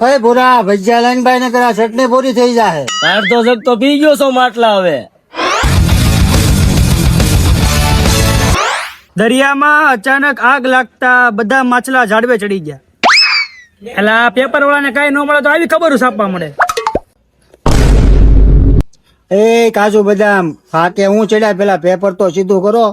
અરે ભૂરા ભજીયા લઈને ભાઈ ને કરા ચટણી પૂરી થઈ જાય. અડધો જગ તો પી ગયો છો માટલા હવે. દરિયામાં અચાનક આગ લાગતા બધા માછલા ઝાડવે ચડી ગયા. એટલે પેપર વાળાને કઈ ન મળે તો આવી ખબર છાપવા મળે. એ કાજુ બદામ ફાકે હું ચડ્યા પેલા પેપર તો સીધું કરો.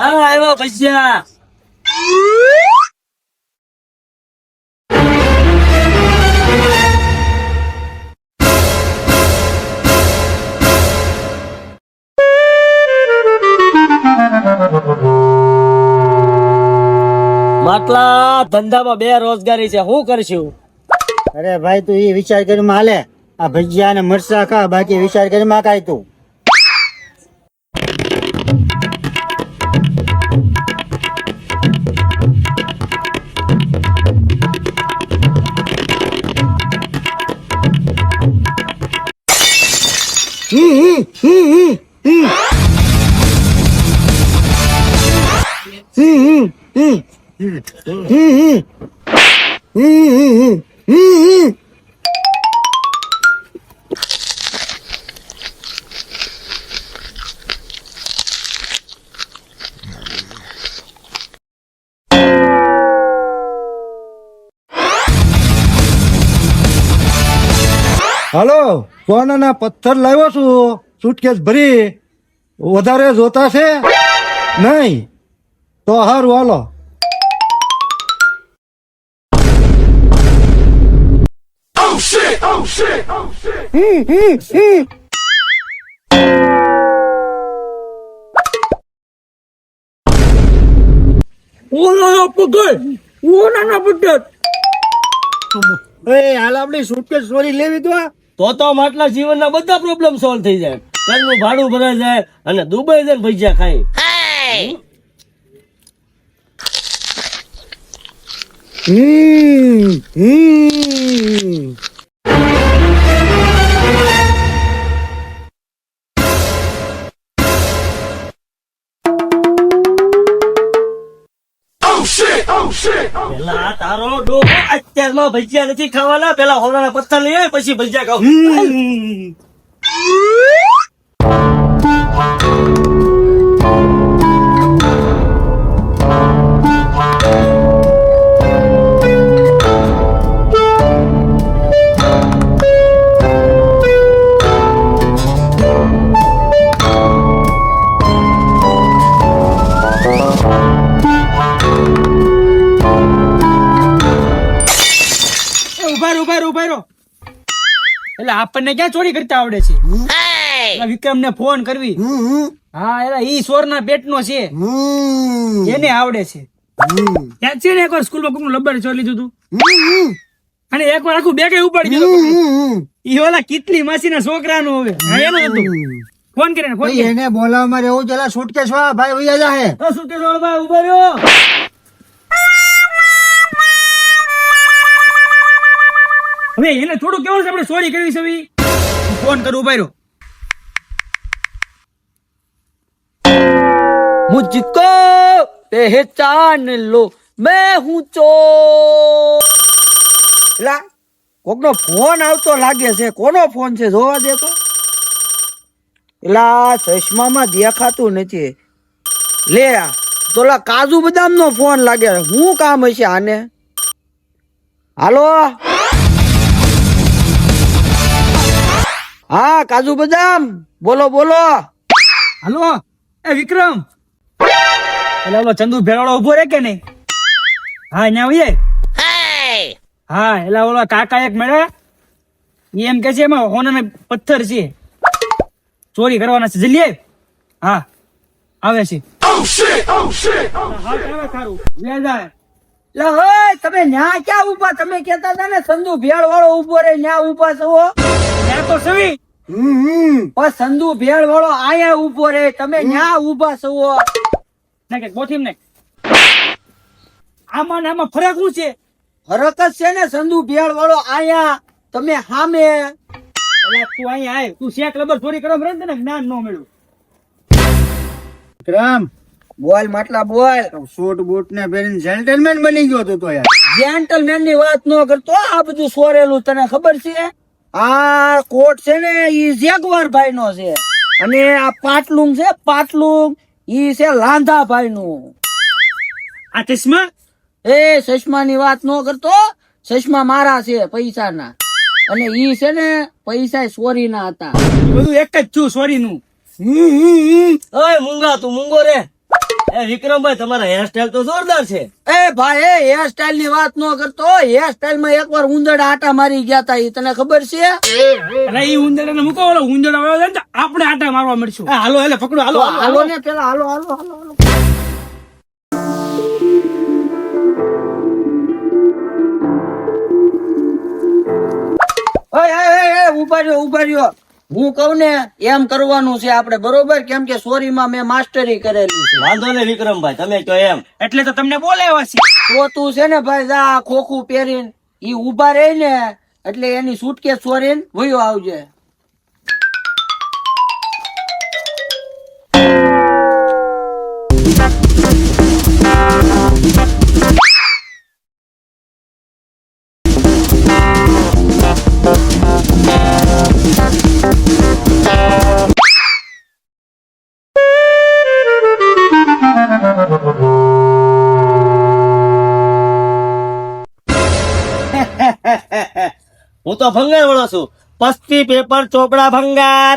હા આવ્યો ભજીયા. માટલા ધંધામાં બેરોજગારી છે, શું કરશું? અરે ભાઈ તું એ વિચાર કરી હાલે. આ ભજીયા ને મરચા ખા, બાકી વિચાર કરી માં કાય તું. હાલો, સોનાના પથ્થર લાવ્યો છું, સુટકેસ ભરી. વધારે જોતા છે નહીં તો હારું હાલો. એ હાલ આપડી સુટકેસ ચોરી લેવી તો માટલા જીવનના બધા પ્રોબ્લેમ સોલ્વ થઈ જાય. ઘરનું ભાડું ભરાઈ જાય અને દુબઈ જઈને ભજીયા ખાઈ. પેલા તારો ડોહો અત્યારમાં ભજીયા નથી ખાવાના, પેલા હોનાના પથ્થર લઈ આવે પછી ભજીયા ખાવ. એટલે આપણને ક્યાં ચોરી કરતા આવડે છે? વિક્રમ ને ફોન કરવી. હા, એટલે ઈ સોર ના પેટ નો છે, એને આવડે છે. ત્યાં છે ને એકવાર સ્કૂલમાં કોકનું લબ્બર ચોરી લીધું હતું, અને એકવાર આખું બેગ ઉપાડી દીધું. ઈ ઓલા કેટલી માસી ના છોકરા નું હવે એનું હતું. ફોન કરીને ફોન એને બોલાવવામાં રહેવું. ચલા સુટકેસ વાળા ભાઈ વૈયા જાહે. સુટકેસ વાળો ભાઈ ઉભા રહ્યો. હવે એને થોડું કેવું છે આપણે ચોરી કરવી છે. ફોન કરું ભાઈ. મુझको पहचान लो मैं हूँ चोर. લા કોકનો ફોન આવતો લાગે છે. કોનો ફોન છે જોવા દે તો. એલા ચશ્મામાં દેખાતું નથી. લે તો લા કાજુ બદામ નો ફોન લાગે. શું કામ હશે આને? હાલો, હા કાજુ બદામ, બોલો બોલો. હાલો, એ વિક્રમ, એટલે ઓલો ચંદુ ભેળવાળો ઉભો રે કે નહીં? હા, અહીંયા આવીએ. હા, એટલે ઓલા કાકા એક મળે, એમ કે છે એમાં હોનાના પથ્થર છે, ચોરી કરવાના છે. જલ્દી આવ. હા, આવે છે. તમે ન્યા ક્યાં ઉભા? તમે કેતા હતા ને ચંદુ ભેળ વાળો ઉભો રે, ન્યા ઉભા છો? ત્યાં તો સવી પણ સંધુ ભેળ વાળો આયા ઉભો રે, તમે ન્યા ઉભા છો. ના કે ગોઠીમ ને આમાં ને આમાં ફરક શું છે? ફરક જ છે ને, સંધુ ભેળ વાળો આયા, તમે સામે. એટલે તું અહીંયા આય, તું શેક રબર ચોરી કરવા મળે ને તને જ્ઞાન ન મળ્યું. વિક્રમ બોલ માટલા બોલ. સૂટ બૂટ ને પહેરીને જેન્ટલમેન બની ગયો તો યાર. જેન્ટલમેન ની વાત ન કરતો, આ બધું સોરેલું તને ખબર છે? આ કોટ છે ને ઈ જેગવાર ભાઈ નો છે, અને આ પાટલું છે, પાટલું ઈ છે લાંધા ભાઈ નું. આ ચશ્મા એ ચશ્મા ની વાત ન કરતો, ચશ્મા મારા છે પૈસા ના, અને ઈ છે ને પૈસા ચોરી ના હતા. બધું એક જ છું સોરી નું. ઓય મૂંગા, તું મૂંગો રે. એ વિક્રમભાઈ, તમારા હેરસ્ટાઈલ તો જોરદાર છે. એ ભાઈ, એ હેર સ્ટાઈલ ની વાત ન કરતો. હેર સ્ટાઈલ માં એકવાર ઉંદરડા આટા મારી ગયા તા, ઈ તને ખબર છે? એટલે ઈ ઉંદરડા ને મૂકો, ઓલો ઉંદરડા વાળો જાય ને તો આપણે આટા મારવા મળશું. હાલો એટલે પકડો, હાલો તો હાલો ને પેલા, હાલો હાલો હાલો હાલો. ઓય, ઉભા રહ્યો, ઉભા રહ્યો. હું કહું ને એમ કરવાનું છે આપણે, બરોબર? કેમ કે સોરીમાં મેં માસ્ટરી કરેલી છે. વાંધો ને વિક્રમભાઈ, તમે કહો એમ. એટલે તો તમને બોલાવ્યા છે. તો તું છે ને ભાઈ, જા ખોખું પહેરીને ઈ ઉભા રહી ને, એટલે એની સુટકેસ ચોરીને વયો આવજે. હું તો ભંગાર વાળો છું. પસ્તી પેપર ચોપડા ભંગાર.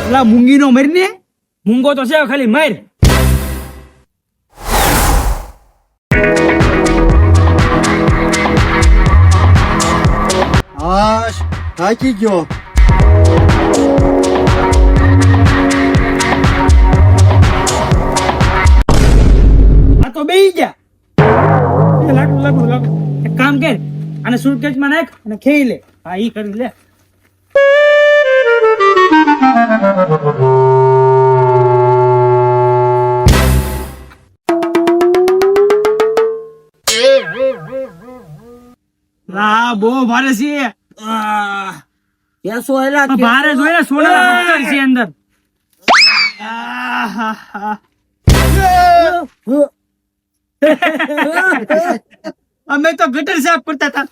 પેલા મૂંગી નો મરી ને, મૂંગો તો છે ખાલી મર. હાશ થાકી ગયો. આ તો બેહી ગયા. એ લાગુ. એક કામ કર, આને સુટકેસ માં નાખ અને ખેઈ લે. હા, ઈ કરી લે. આ બહુ ભારે છે. કેસો એલા ભારે જોઈને સોનાના પથ્થર છે અંદર. અમે તો ગટર સાફ કરતા હતા.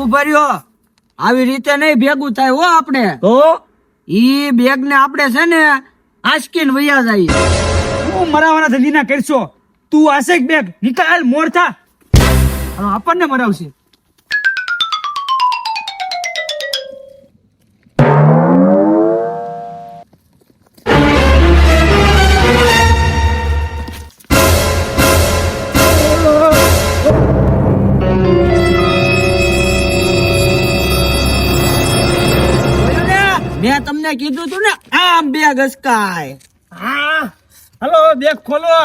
ઉભા રહ્યો. આવી રીતે નહીં ભેગું થાય હો આપણે. તો ઈ બેગ ને આપણે છે ને આંચકીને વયા જાય. હું મરાવાના ધંધી ના કરશો. તું આશે બેગ નિકાલ, મોર થા. હવે આપણને મરાવશે. મેં તમને કીધું તું ને આમ બેગ અસકાય. હા, હલો, બેગ ખોલો.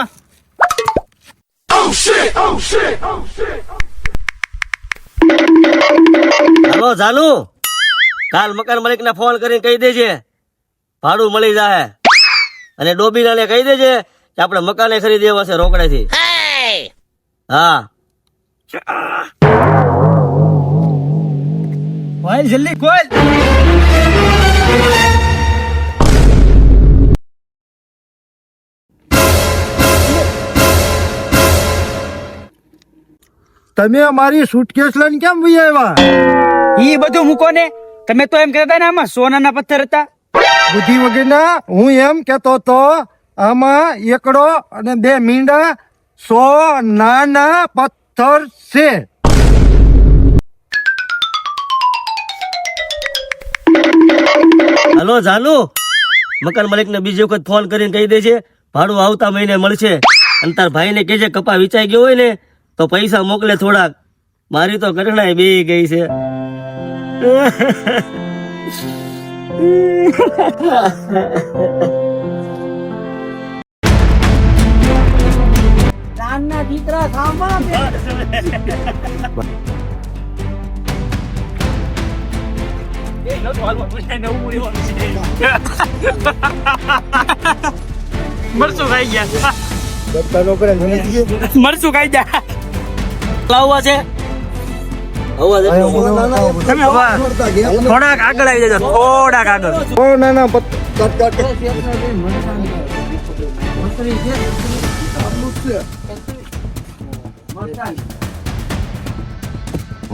હાલો જાનુ, કાલ મકાન માલિક ને ફોન કરીને કહી દેજે ભાડું મળી જાય, અને ડોબીલાને કહી દેજે કે આપણે મકાને ખરીદી દેવા છે રોકડેથી. હા, ભાઈ જલ્દી ખોલ. તમે અમારી સુટકેસ લઈને કેમ વહી આવ્યા? ઈ બધું મૂકો ને. તમે તો એમ કહેતા ને આમાં સોનાના પથ્થર હતા. બુદ્ધિ વગરના હું એમ કેતો તો આમાં એકડો અને 2 મીંડા 100 નાના પથ્થર છે. હાલો જાનુ, મકાન માલિક ને બીજી વખત ફોન કરીને કહી દેજે ભાડું આવતા મહિને મળશે, અને તાર ભાઈ ને કહેજે કપા વિચાઈ ગયો હોય ને તો પૈસા મોકલે થોડાક. મારી તો કરણાય બે ગઈ છે. નાના દીકરા ખાવા મરચું ખાઈ ગયા, બધા લોકો મરચું ખાઈ ગયા. લાવવા છે અવાજ એટલો મોટો. તમે થોડાક આગળ આવી જજો, થોડાક આગળ. નાના પથ્થર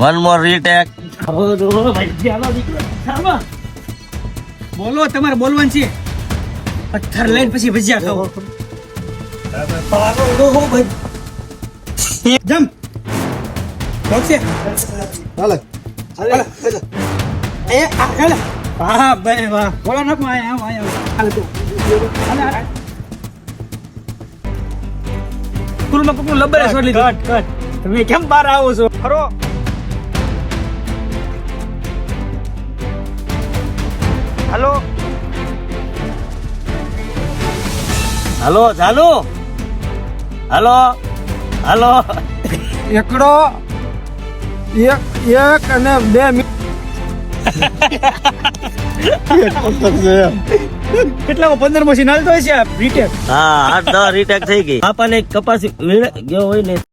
વન મોર રીટેક. બોલો, તમારે બોલવાનું છે. પથ્થર લઈને પછી ભજીયા ખાઓ. જમ બોલશે. હાલે એ આ ચાલે. વાહ ભાઈ વાહ. બોલો નક આયા આયા. હાલ તું. હાલ. સ્કૂલમાં કોકનું લબ્બરે છોડી લીધું. કટ. તમે કેમ બહાર આવો છો? ખરો. હાલો. હાલો ચાલુ. હાલો હાલો. એકડો એક અને 2 કેટલામાં 15 મશીન હાલતો હશે આ રીટેક. હા 8-10 રીટેક થઈ ગઈ. પાપાને કપાસી વીણે ગયો હોય ને